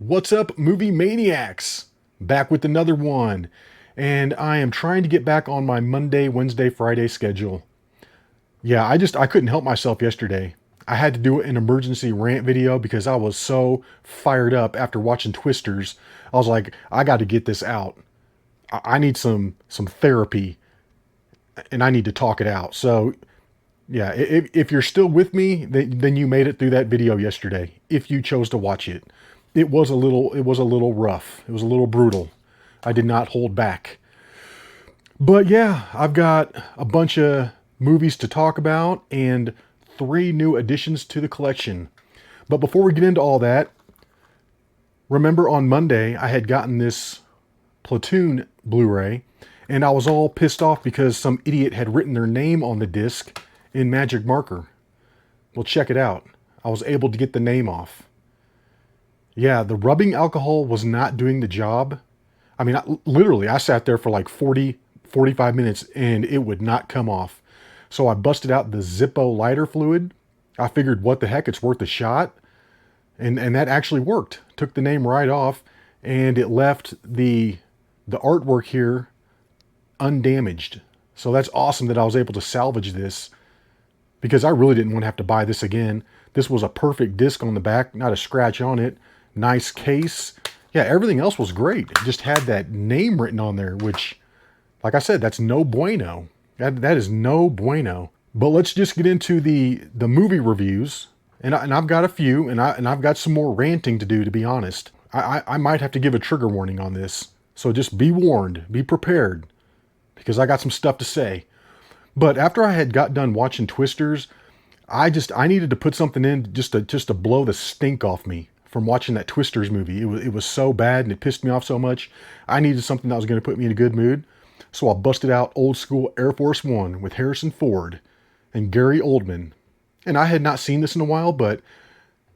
What's up, movie maniacs? Back with another one. And I am trying to get back on my Monday, Wednesday, Friday schedule. Yeah, I couldn't help myself yesterday. I had to do an emergency rant video because I was so fired up after watching Twisters. I was like, I got to get this out. I need some therapy and I need to talk it out. So, yeah, if you're still with me, then you made it through that video yesterday. If you chose to watch it, it was a little rough. It was a little brutal. I did not hold back. But yeah, I've got a bunch of movies to talk about and three new additions to the collection. But before we get into all that, remember on Monday I had gotten this Platoon Blu-ray and I was all pissed off because some idiot had written their name on the disc in magic marker. Well, check it out. I was able to get the name off. Yeah, the rubbing alcohol was not doing the job. I mean, literally, I sat there for like 45 minutes and it would not come off. So I busted out the Zippo lighter fluid. I figured, what the heck, it's worth a shot. And that actually worked. Took the name right off and it left the artwork here undamaged. So that's awesome that I was able to salvage this because I really didn't want to have to buy this again. This was a perfect disc on the back, not a scratch on it. Nice case. Yeah, everything else was great. It just had that name written on there, which, like I said, that's no bueno. That is no bueno. But let's just get into the movie reviews. And I've got a few, and I've got some more ranting to do, to be honest. I might have to give a trigger warning on this. So just be warned, be prepared, because I got some stuff to say. But after I had got done watching Twisters, I needed to put something in just to blow the stink off me from watching that Twisters movie. It was so bad and it pissed me off so much. I needed something that was going to put me in a good mood. So I busted out old school Air Force One with Harrison Ford and Gary Oldman. And I had not seen this in a while, but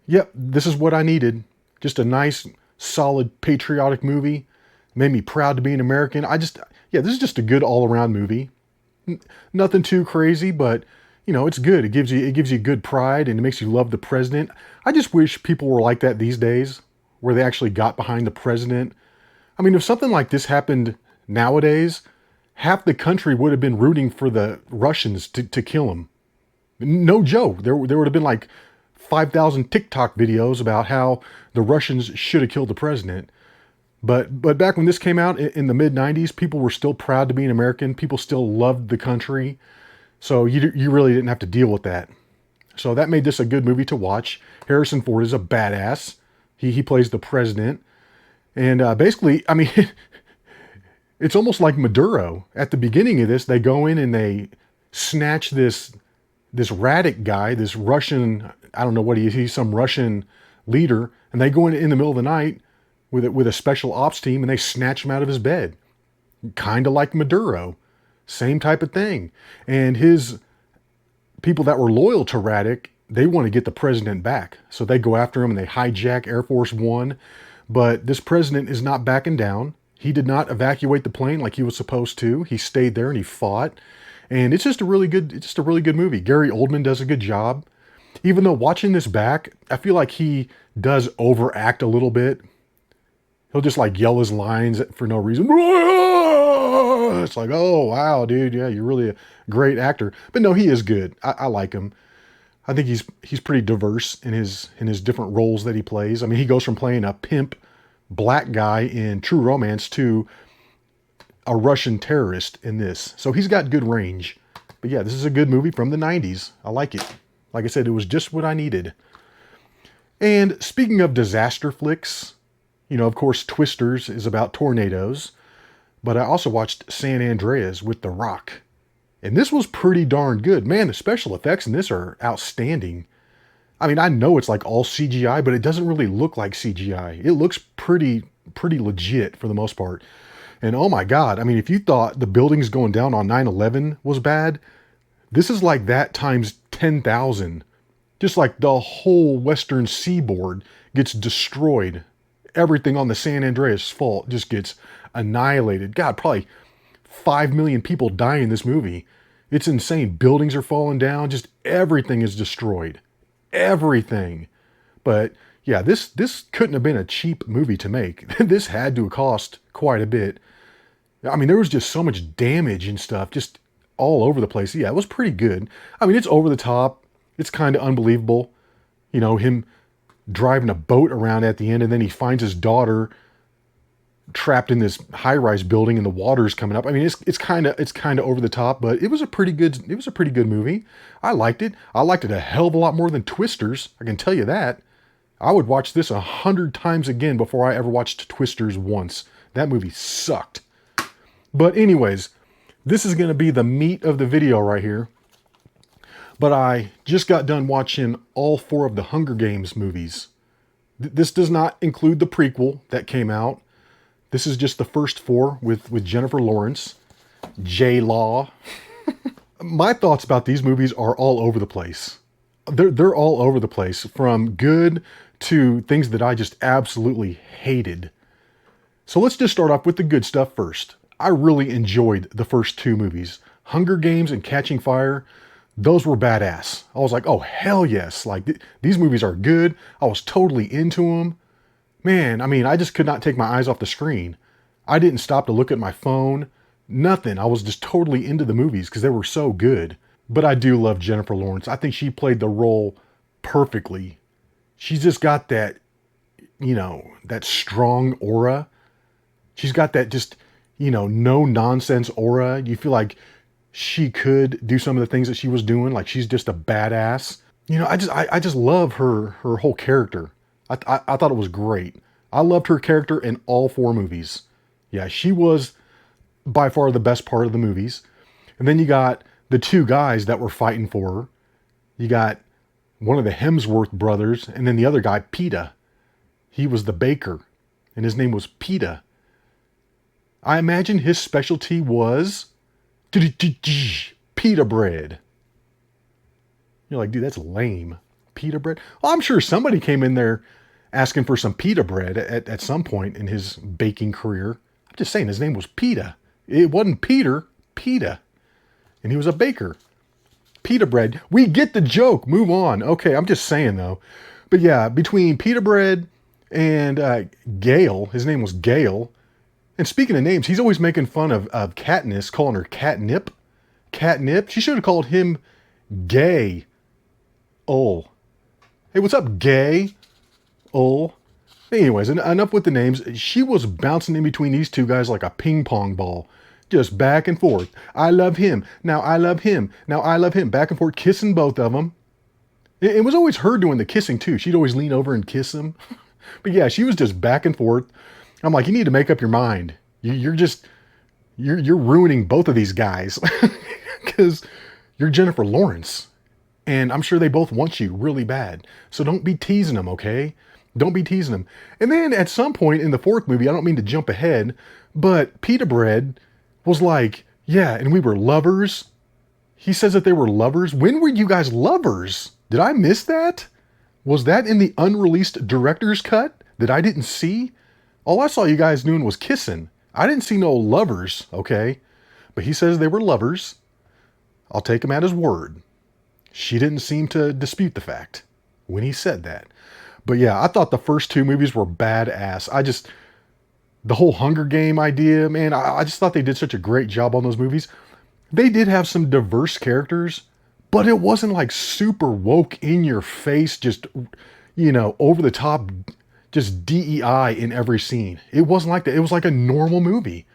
yep, this is what I needed. Just a nice, solid, patriotic movie. Made me proud to be an American. Yeah, this is just a good all-around movie. Nothing too crazy, but you know, it's good. It gives you good pride and it makes you love the president. I just wish people were like that these days, where they actually got behind the president. I mean, if something like this happened nowadays, half the country would have been rooting for the Russians to kill him. No joke. There would have been like 5,000 TikTok videos about how the Russians should have killed the president. But back when this came out in the mid-90s, people were still proud to be an American. People still loved the country. So you really didn't have to deal with that. So that made this a good movie to watch. Harrison Ford is a badass. He plays the president. And basically, I mean, it's almost like Maduro. At the beginning of this, they go in and they snatch this Radic guy, this Russian, I don't know what he is, he's some Russian leader, and they go in the middle of the night with a special ops team and they snatch him out of his bed. Kind of like Maduro. Same type of thing. And his people that were loyal to Radic, they want to get the president back. So they go after him and they hijack Air Force One. But this president is not backing down. He did not evacuate the plane like he was supposed to. He stayed there and he fought. And it's just a really good movie. Gary Oldman does a good job. Even though watching this back, I feel like he does overact a little bit. He'll just like yell his lines for no reason. It's like, oh, wow, dude. Yeah, you're really a great actor. But no, he is good. I like him. I think he's pretty diverse in his different roles that he plays. I mean, he goes from playing a pimp black guy in True Romance to a Russian terrorist in this. So he's got good range. But yeah, this is a good movie from the 90s. I like it. Like I said, it was just what I needed. And speaking of disaster flicks, you know, of course, Twisters is about tornadoes. But I also watched San Andreas with The Rock. And this was pretty darn good. Man, the special effects in this are outstanding. I mean, I know it's like all CGI, but it doesn't really look like CGI. It looks pretty legit for the most part. And oh my God, I mean, if you thought the buildings going down on 9/11 was bad, this is like that times 10,000. Just like the whole western seaboard gets destroyed. Everything on the San Andreas fault just gets annihilated. God, probably 5 million people die in this movie. It's insane. Buildings are falling down. Just everything is destroyed. Everything. But Yeah, this couldn't have been a cheap movie to make. This had to have cost quite a bit. I mean, there was just so much damage and stuff, just all over the place. Yeah, it was pretty good. I mean, it's over the top. It's kind of unbelievable. You know, him driving a boat around at the end, and then he finds his daughter trapped in this high-rise building, and the water's coming up. I mean, it's kind of over the top, but it was a pretty good movie. I liked it. I liked it a hell of a lot more than Twisters. I can tell you that. I would watch this 100 times again before I ever watched Twisters once. That movie sucked. But anyways, this is going to be the meat of the video right here. But I just got done watching all 4 of the Hunger Games movies. This does not include the prequel that came out. This is just the first 4 with Jennifer Lawrence, J-Law. My thoughts about these movies are all over the place. They're all over the place, from good to things that I just absolutely hated. So let's just start off with the good stuff first. I really enjoyed the first 2 movies. Hunger Games and Catching Fire, those were badass. I was like, oh, hell yes. Like, these movies are good. I was totally into them. Man, I mean, I just could not take my eyes off the screen. I didn't stop to look at my phone. Nothing. I was just totally into the movies because they were so good. But I do love Jennifer Lawrence. I think she played the role perfectly. She's just got that, you know, that strong aura. She's got that just, you know, no nonsense aura. You feel like she could do some of the things that she was doing. Like, she's just a badass. You know, I just love her whole character. I thought it was great. I loved her character in all 4 movies. Yeah, she was by far the best part of the movies. And then you got the 2 guys that were fighting for her. You got one of the Hemsworth brothers, and then the other guy, Peta. He was the baker, and his name was Peta. I imagine his specialty was pita bread. You're like, dude, that's lame. Pita bread? Well, I'm sure somebody came in there asking for some pita bread at some point in his baking career. I'm just saying, his name was Peta. It wasn't Peter, Peta. And he was a baker. Pita bread. We get the joke. Move on. Okay, I'm just saying, though. But yeah, between pita bread and Gail, his name was Gail. And speaking of names, he's always making fun of Katniss, calling her Catnip. Catnip. She should have called him Gay. Oh. Hey, what's up, Gay? Oh. Anyways, enough with the names. She was bouncing in between these 2 guys like a ping pong ball. Just back and forth. I love him. Now I love him. Now I love him. Back and forth, kissing both of them. It was always her doing the kissing, too. She'd always lean over and kiss him. But yeah, she was just back and forth. I'm like, you need to make up your mind. You're ruining both of these guys. Because you're Jennifer Lawrence. And I'm sure they both want you really bad. So don't be teasing them, okay? Don't be teasing them. And then at some point in the 4th movie, I don't mean to jump ahead, but Pita Bread was like, yeah, and we were lovers. He says that they were lovers. When were you guys lovers? Did I miss that? Was that in the unreleased director's cut that I didn't see? All I saw you guys doing was kissing. I didn't see no lovers, okay? But he says they were lovers. I'll take him at his word. She didn't seem to dispute the fact when he said that. But yeah, I thought the first 2 movies were badass. The whole Hunger Game idea, man, I just thought they did such a great job on those movies. They did have some diverse characters, but it wasn't like super woke in your face, just, you know, over the top, just DEI in every scene. It wasn't like that. It was like a normal movie.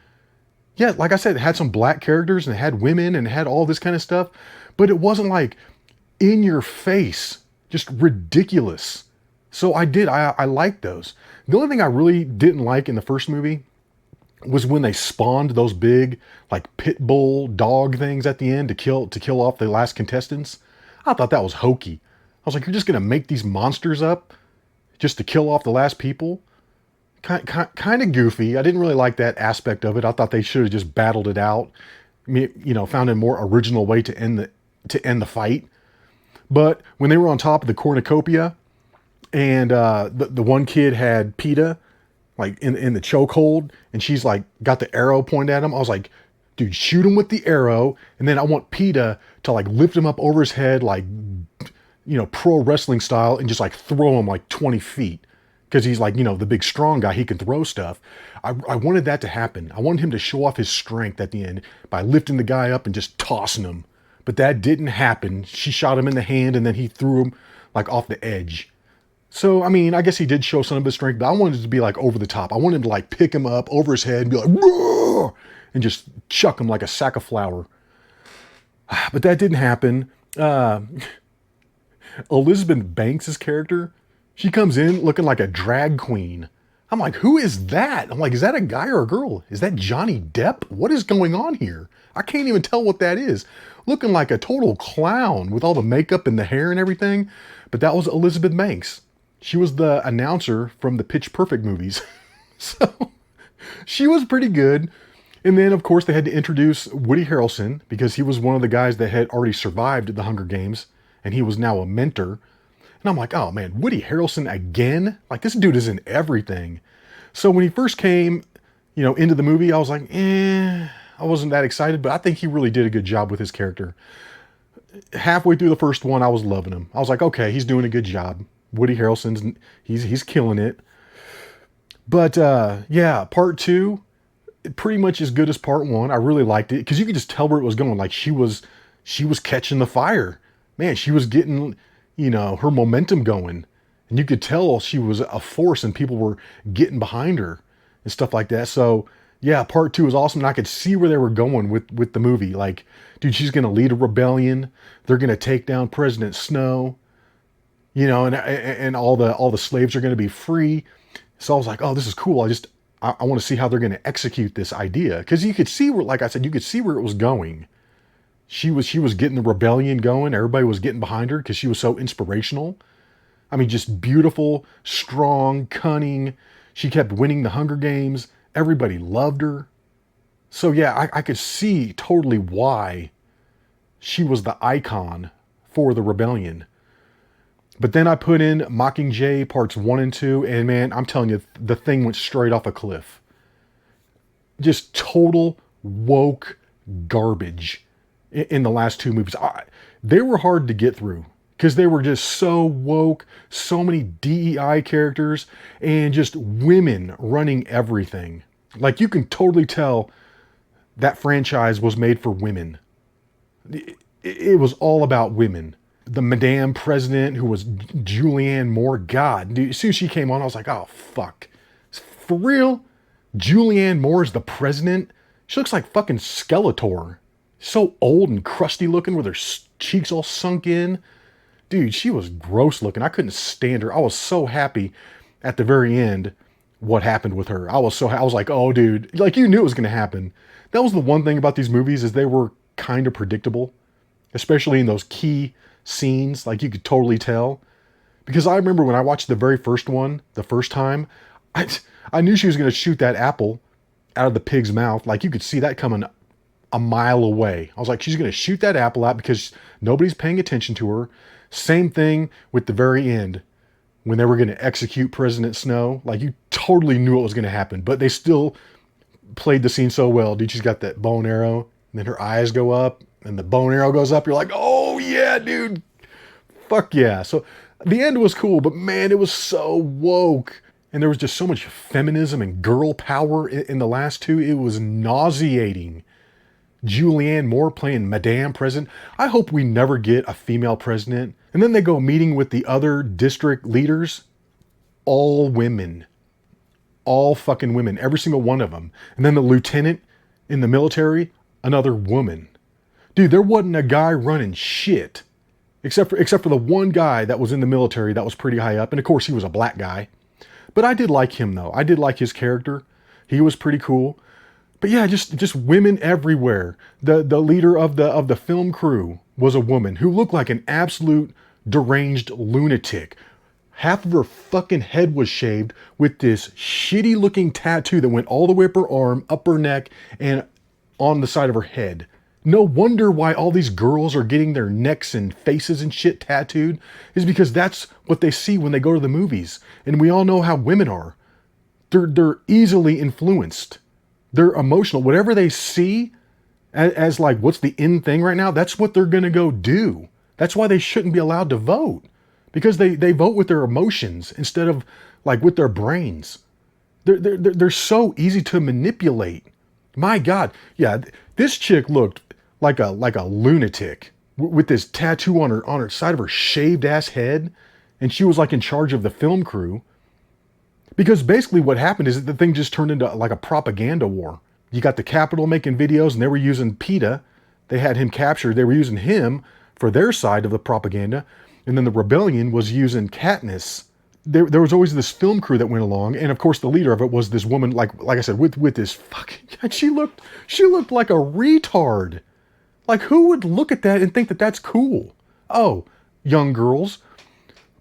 Yeah, like I said, it had some black characters and it had women and it had all this kind of stuff, but it wasn't like in your face, just ridiculous. So I liked those. The only thing I really didn't like in the first movie was when they spawned those big, like, pit bull dog things at the end to kill off the last contestants. I thought that was hokey. I was like, you're just going to make these monsters up just to kill off the last people? Kind of goofy. I didn't really like that aspect of it. I thought they should have just battled it out. You know, found a more original way to end the fight. But when they were on top of the cornucopia, and the one kid had PETA, like in the chokehold, and she's like got the arrow pointed at him. I was like, dude, shoot him with the arrow, and then I want PETA to like lift him up over his head, like, you know, pro wrestling style, and just like throw him like 20 feet. because he's like, the big strong guy. He can throw stuff. I wanted that to happen. I wanted him to show off his strength at the end by lifting the guy up and just tossing him. But that didn't happen. She shot him in the hand and then he threw him like off the edge. So, I mean, I guess he did show some of his strength, but I wanted it to be like over the top. I wanted to like pick him up over his head and be like, "Roar!" and just chuck him like a sack of flour. But that didn't happen. Elizabeth Banks' character, she comes in looking like a drag queen. I'm like, who is that? I'm like, is that a guy or a girl? Is that Johnny Depp? What is going on here? I can't even tell what that is. Looking like a total clown with all the makeup and the hair and everything. But that was Elizabeth Banks. She was the announcer from the Pitch Perfect movies. So she was pretty good. And then, of course, they had to introduce Woody Harrelson because he was one of the guys that had already survived the Hunger Games. And he was now a mentor. And I'm like, oh man, Woody Harrelson again? Like, this dude is in everything. So when he first came, into the movie, I was like, I wasn't that excited, but I think he really did a good job with his character. Halfway through the first one, I was loving him. I was like, okay, he's doing a good job. Woody Harrelson's, he's killing it. But yeah, part 2, pretty much as good as part 1. I really liked it because you could just tell where it was going. Like she was catching the fire. Man, she was getting, her momentum going. And you could tell she was a force and people were getting behind her and stuff like that. So yeah, part 2 was awesome. And I could see where they were going with the movie. Like, dude, she's going to lead a rebellion. They're going to take down President Snow, and all the slaves are going to be free. So I was like, oh, this is cool. I want to see how they're going to execute this idea. Cause you could see where, like I said, you could see where it was going. She was getting the rebellion going. Everybody was getting behind her because she was so inspirational. I mean, just beautiful, strong, cunning. She kept winning the Hunger Games. Everybody loved her. So yeah, I could see totally why she was the icon for the rebellion. But then I put in Mockingjay parts 1 and 2, and man, I'm telling you, the thing went straight off a cliff. Just total woke garbage in the last 2 movies. They were hard to get through because they were just so woke, so many DEI characters, and just women running everything. Like, you can totally tell that franchise was made for women. It was all about women. The Madame President, who was Julianne Moore, God, dude, as soon as she came on, I was like, oh, fuck. For real? Julianne Moore is the president? She looks like fucking Skeletor. So old and crusty looking with her cheeks all sunk in. Dude, she was gross looking. I couldn't stand her. I was so happy at the very end what happened with her. I was like, oh, dude, like, you knew it was going to happen. That was the one thing about these movies, is they were kind of predictable, especially in those key scenes. Like, you could totally tell. Because I remember when I watched the very first one, the first time, I knew she was going to shoot that apple out of the pig's mouth. Like, you could see that coming a mile away. I was like, she's going to shoot that apple out because nobody's paying attention to her. Same thing with the very end when they were going to execute President Snow. Like, you totally knew what was going to happen, but they still played the scene so well. Dude, she's got that bow and arrow, and then her eyes go up and the bow and arrow goes up. You're like, oh yeah, dude. Fuck yeah. So the end was cool, but man, it was so woke. And there was just so much feminism and girl power in the last 2. It was nauseating. Julianne Moore playing Madame President. I hope we never get a female president. And then they go meeting with the other district leaders. All women. All fucking women. Every single one of them. And then the lieutenant in the military, another woman. Dude, there wasn't a guy running shit. Except for the one guy that was in the military that was pretty high up. And of course, he was a black guy. But I did like him, though. I did like his character. He was pretty cool. But yeah, just women everywhere. The leader of the film crew was a woman who looked like an absolute deranged lunatic. Half of her fucking head was shaved with this shitty looking tattoo that went all the way up her arm, up her neck, and on the side of her head. No wonder why all these girls are getting their necks and faces and shit tattooed, is because that's what they see when they go to the movies. And we all know how women are. They're easily influenced. They're emotional. Whatever they see as like, what's the in thing right now, that's what they're going to go do. That's why they shouldn't be allowed to vote. because they vote with their emotions instead of like with their brains. They're so easy to manipulate. My God, yeah, this chick looked like a lunatic with this tattoo on her side of her shaved ass head, and she was like in charge of the film crew. Because basically what happened is that the thing just turned into like a propaganda war. You got the Capitol making videos, and they were using PETA. They had him captured. They were using him for their side of the propaganda, and then the rebellion was using Katniss. There was always this film crew that went along, and of course the leader of it was this woman, like I said, with this fucking. She looked like a retard. Like, who would look at that and think that that's cool? Oh, young girls.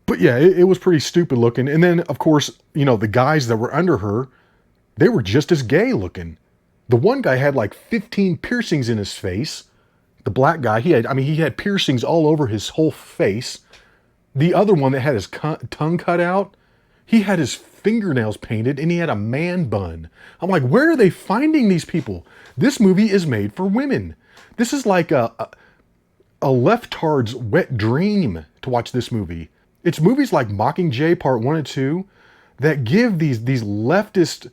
But yeah, it was pretty stupid looking. And then, of course, the guys that were under her, they were just as gay looking. The one guy had like 15 piercings in his face. The black guy, he had piercings all over his whole face. The other one that had his tongue cut out, he had his fingernails painted, and he had a man bun. I'm like, where are they finding these people? This movie is made for women. This is like a leftard's wet dream to watch this movie. It's movies like Mockingjay Part 1 and 2 that give these leftist,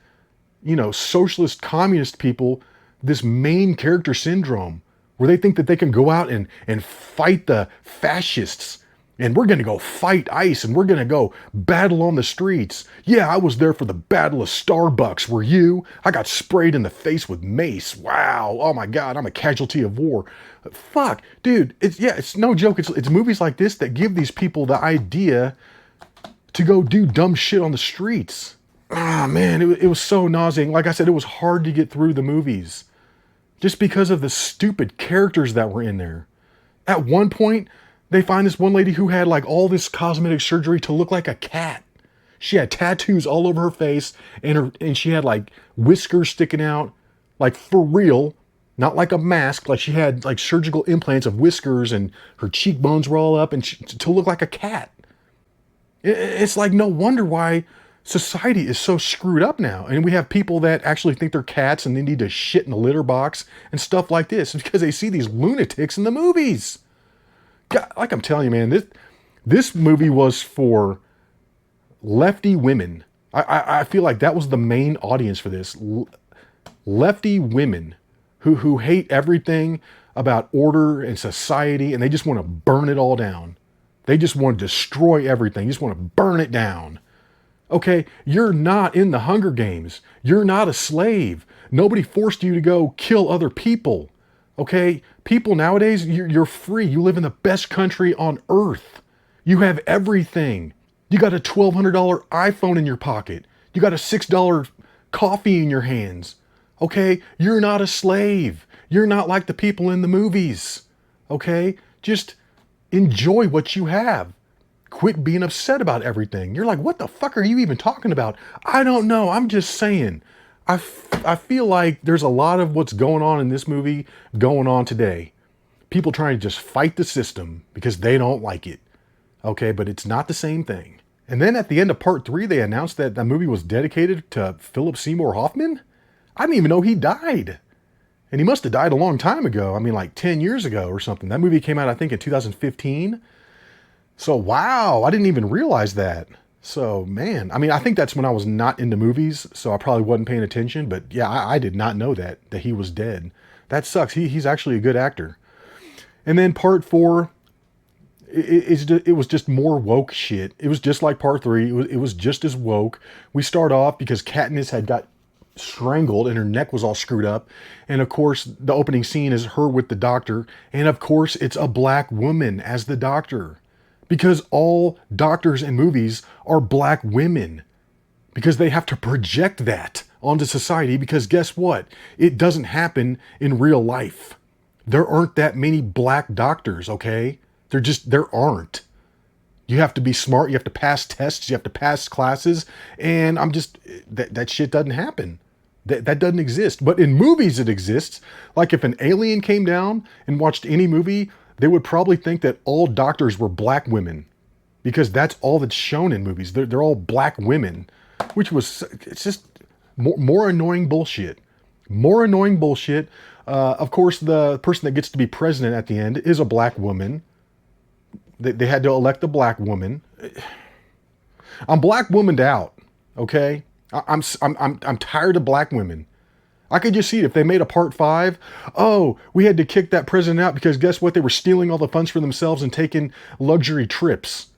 socialist, communist people this main character syndrome where they think that they can go out and fight the fascists, and we're going to go fight ICE, and we're going to go battle on the streets. Yeah, I was there for the Battle of Starbucks. Were you? I got sprayed in the face with mace. Wow. Oh my God, I'm a casualty of war. Fuck, dude. It's no joke. It's movies like this that give these people the idea to go do dumb shit on the streets. Ah, man, it was so nauseating. Like I said, it was hard to get through the movies just because of the stupid characters that were in there. At one point, they find this one lady who had like all this cosmetic surgery to look like a cat. She had tattoos all over her face, and she had like whiskers sticking out, like for real, not like a mask. Like she had like surgical implants of whiskers, and her cheekbones were all up, and to look like a cat. It's like no wonder why society is so screwed up now, and we have people that actually think they're cats and they need to shit in a litter box and stuff like this because they see these lunatics in the movies. God, like I'm telling you, man, this movie was for lefty women. I feel like that was the main audience for this. Lefty women who hate everything about order and society, and they just want to burn it all down. They just want to destroy everything. You just want to burn it down. Okay, you're not in the Hunger Games. You're not a slave. Nobody forced you to go kill other people. Okay, people nowadays, you're free. You live in the best country on earth. You have everything. You got a $1,200 iPhone in your pocket. You got a $6 coffee in your hands. Okay, you're not a slave. You're not like the people in the movies. Okay, just enjoy what you have. Quit being upset about everything. You're like, what the fuck are you even talking about? I don't know. I'm just saying. I feel like there's a lot of what's going on in this movie going on today. People trying to just fight the system because they don't like it. Okay, but it's not the same thing. And then at the end of part 3, they announced that the movie was dedicated to Philip Seymour Hoffman. I didn't even know he died. And he must have died a long time ago. I mean, like 10 years ago or something. That movie came out, I think, in 2015. So, wow, I didn't even realize that. So, man, I mean, I think that's when I was not into movies, so I probably wasn't paying attention. But yeah, I did not know that he was dead. That sucks. He's actually a good actor. And then part 4, it was just more woke shit. It was just like part 3. It was just as woke. We start off because Katniss had got strangled and her neck was all screwed up. And of course, the opening scene is her with the doctor. And of course, it's a black woman as the doctor. Because all doctors in movies are black women. Because they have to project that onto society. Because guess what? It doesn't happen in real life. There aren't that many black doctors, okay? There aren't. You have to be smart. You have to pass tests. You have to pass classes. And that shit doesn't happen. That doesn't exist. But in movies it exists. Like if an alien came down and watched any movie, they would probably think that all doctors were black women, because that's all that's shown in movies. They're all black women, it's just more annoying bullshit. More annoying bullshit. Of course, the person that gets to be president at the end is a black woman. They had to elect a black woman. I'm black womaned out. Okay, I'm tired of black women. I could just see it if they made a part 5. Oh, we had to kick that president out because guess what? They were stealing all the funds for themselves and taking luxury trips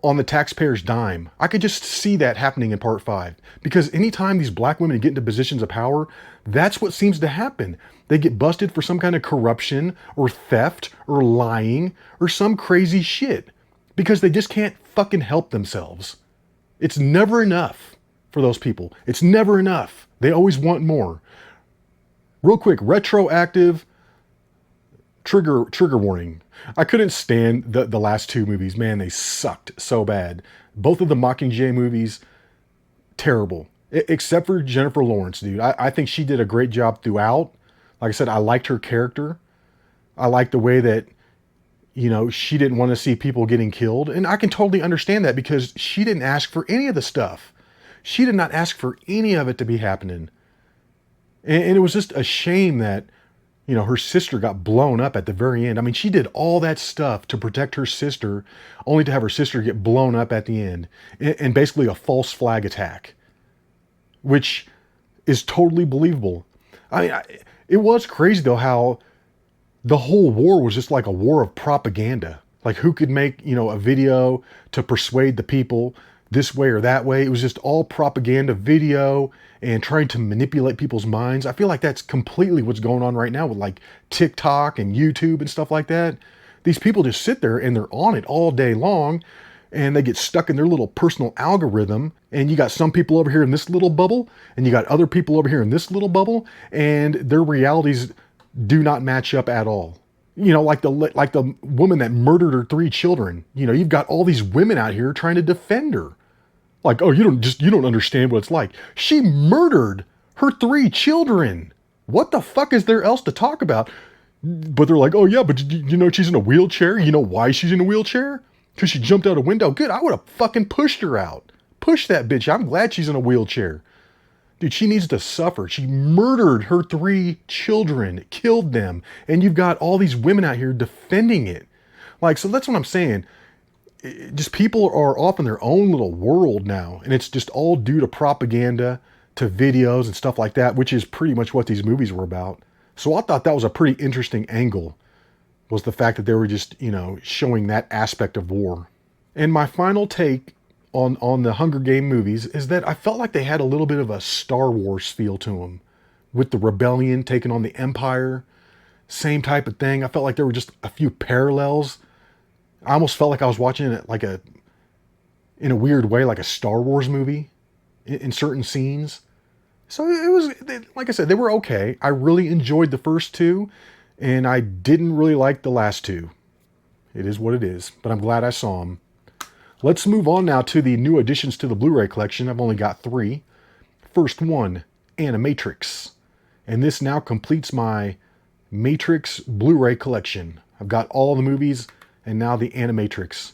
on the taxpayer's dime. I could just see that happening in part 5 because anytime these black women get into positions of power, that's what seems to happen. They get busted for some kind of corruption or theft or lying or some crazy shit because they just can't fucking help themselves. It's never enough for those people. It's never enough. They always want more. Real quick, retroactive trigger warning. I couldn't stand the last 2 movies. Man, they sucked so bad. Both of the Mockingjay movies, terrible. Except for Jennifer Lawrence, dude. I think she did a great job throughout. Like I said, I liked her character. I liked the way that, you know, she didn't want to see people getting killed. And I can totally understand that because she didn't ask for any of the stuff. She did not ask for any of it to be happening. And it was just a shame that, you know, her sister got blown up at the very end. I mean, she did all that stuff to protect her sister, only to have her sister get blown up at the end. And basically a false flag attack, which is totally believable. I mean, it was crazy though how the whole war was just like a war of propaganda. Like who could make, you know, a video to persuade the people this way or that way. It was just all propaganda video and trying to manipulate people's minds. I feel like that's completely what's going on right now with like TikTok and YouTube and stuff like that. These people just sit there and they're on it all day long and they get stuck in their little personal algorithm. And you got some people over here in this little bubble and you got other people over here in this little bubble and their realities do not match up at all. You know, like the woman that murdered her 3 children. You know, you've got all these women out here trying to defend her. Like, oh, you don't understand what it's like. She murdered her 3 children. What the fuck is there else to talk about? But they're like, oh yeah, but you know she's in a wheelchair. You know why she's in a wheelchair? Because she jumped out a window. Good, I would have fucking pushed her out. Push that bitch. I'm glad she's in a wheelchair. Dude, she needs to suffer. She murdered her 3 children, killed them, and you've got all these women out here defending it. Like, so that's what I'm saying. Just people are off in their own little world now, and it's just all due to propaganda, to videos and stuff like that, which is pretty much what these movies were about. So I thought that was a pretty interesting angle, was the fact that they were just, you know, showing that aspect of war. And my final take on the Hunger Game movies is that I felt like they had a little bit of a Star Wars feel to them, with the rebellion taking on the Empire, same type of thing. I felt like there were just a few parallels. I almost felt like I was watching it like in a weird way, like a Star Wars movie in certain scenes. So it was, like I said, they were okay. I really enjoyed the first 2, and I didn't really like the last 2. It is what it is, but I'm glad I saw them. Let's move on now to the new additions to the Blu-ray collection. I've only got 3. First one, Animatrix. And this now completes my Matrix Blu-ray collection. I've got all the movies and now the Animatrix.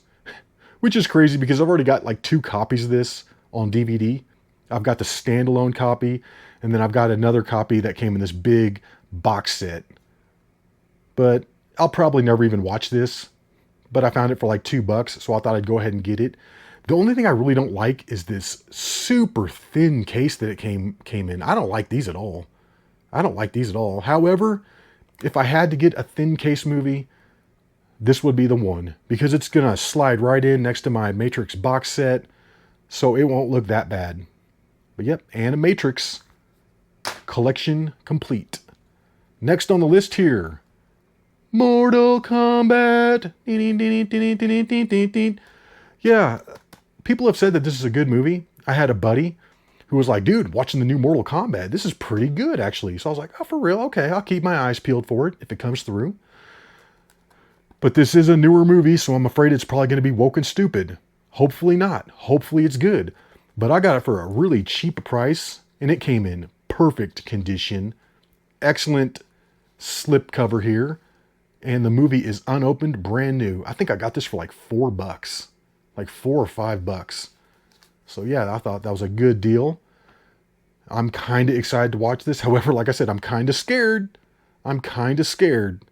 Which is crazy because I've already got like 2 copies of this on DVD. I've got the standalone copy, and then I've got another copy that came in this big box set. But I'll probably never even watch this. But I found it for like $2, so I thought I'd go ahead and get it. The only thing I really don't like is this super thin case that it came in. I don't like these at all. I don't like these at all. However, if I had to get a thin case movie, this would be the one, because it's going to slide right in next to my Matrix box set, so it won't look that bad. But yep, Animatrix collection complete. Next on the list here, Mortal Kombat. Yeah, people have said that this is a good movie. I had a buddy who was like, dude, watching the new Mortal Kombat, this is pretty good actually. So I was like, oh, for real? Okay, I'll keep my eyes peeled for it if it comes through. But this is a newer movie, so I'm afraid it's probably going to be woke and stupid. Hopefully not. Hopefully it's good. But I got it for a really cheap price, and it came in perfect condition. Excellent slip cover here. And the movie is unopened, brand new. I think I got this for like $4. Like $4 or $5. So yeah, I thought that was a good deal. I'm kind of excited to watch this. However, like I said, I'm kind of scared. I'm kind of scared.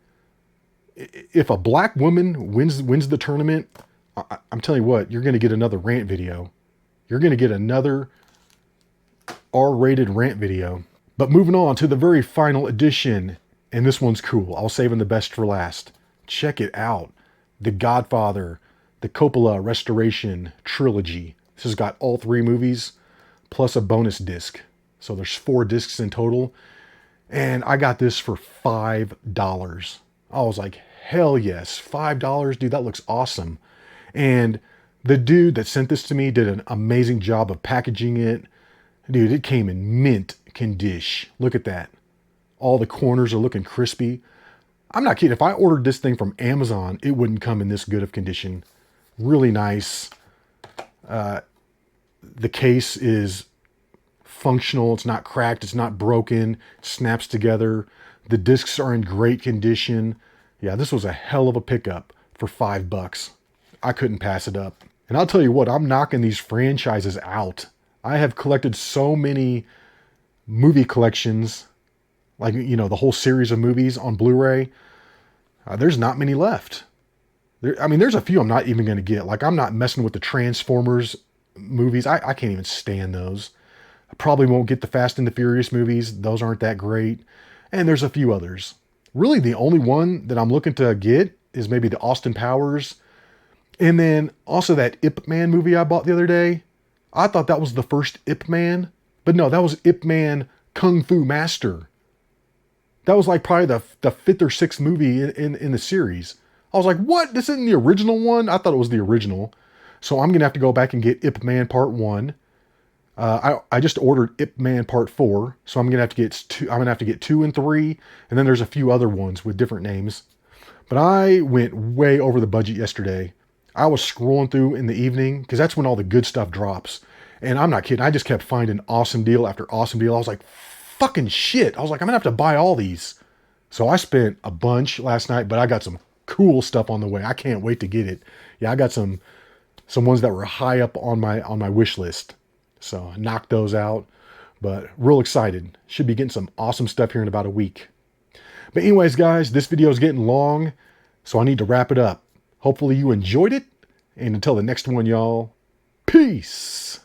if a black woman wins the tournament, I'm telling you what, you're going to get another rant video. You're going to get another R-rated rant video. But moving on to the very final edition, and this one's cool. I'll save the best for last. Check it out. The Godfather, the Coppola Restoration Trilogy. This has got all 3 movies, plus a bonus disc. So there's 4 discs in total. And I got this for $5. I was like, hell yes, $5, dude, that looks awesome. And the dude that sent this to me did an amazing job of packaging it. Dude, it came in mint condition. Look at that. All the corners are looking crispy. I'm not kidding. If I ordered this thing from Amazon, it wouldn't come in this good of condition. Really nice. The case is functional. It's not cracked. It's not broken. It snaps together. The discs are in great condition. Yeah, this was a hell of a pickup for $5. I couldn't pass it up. And I'll tell you what, I'm knocking these franchises out. I have collected so many movie collections, like, you know, the whole series of movies on Blu-ray. There's not many left. There's a few I'm not even going to get. Like, I'm not messing with the Transformers movies. I can't even stand those. I probably won't get the Fast and the Furious movies. Those aren't that great. And there's a few others. Really, the only one that I'm looking to get is maybe the Austin Powers. And then also that Ip Man movie I bought the other day. I thought that was the first Ip Man. But no, that was Ip Man Kung Fu Master. That was like probably the 5th or 6th movie in the series. I was like, what? This isn't the original one? I thought it was the original. So I'm going to have to go back and get Ip Man Part 1. I just ordered Ip Man Part 4, so I'm gonna have to get 2 and 3, and then there's a few other ones with different names. But I went way over the budget yesterday. I was scrolling through in the evening, because that's when all the good stuff drops. And I'm not kidding, I just kept finding awesome deal after awesome deal. I was like, fucking shit. I was like, I'm gonna have to buy all these. So I spent a bunch last night, but I got some cool stuff on the way. I can't wait to get it. Yeah, I got some ones that were high up on my wish list. So I knocked those out, but real excited. Should be getting some awesome stuff here in about a week. But anyways, guys, this video is getting long, so I need to wrap it up. Hopefully you enjoyed it, and until the next one, y'all, peace.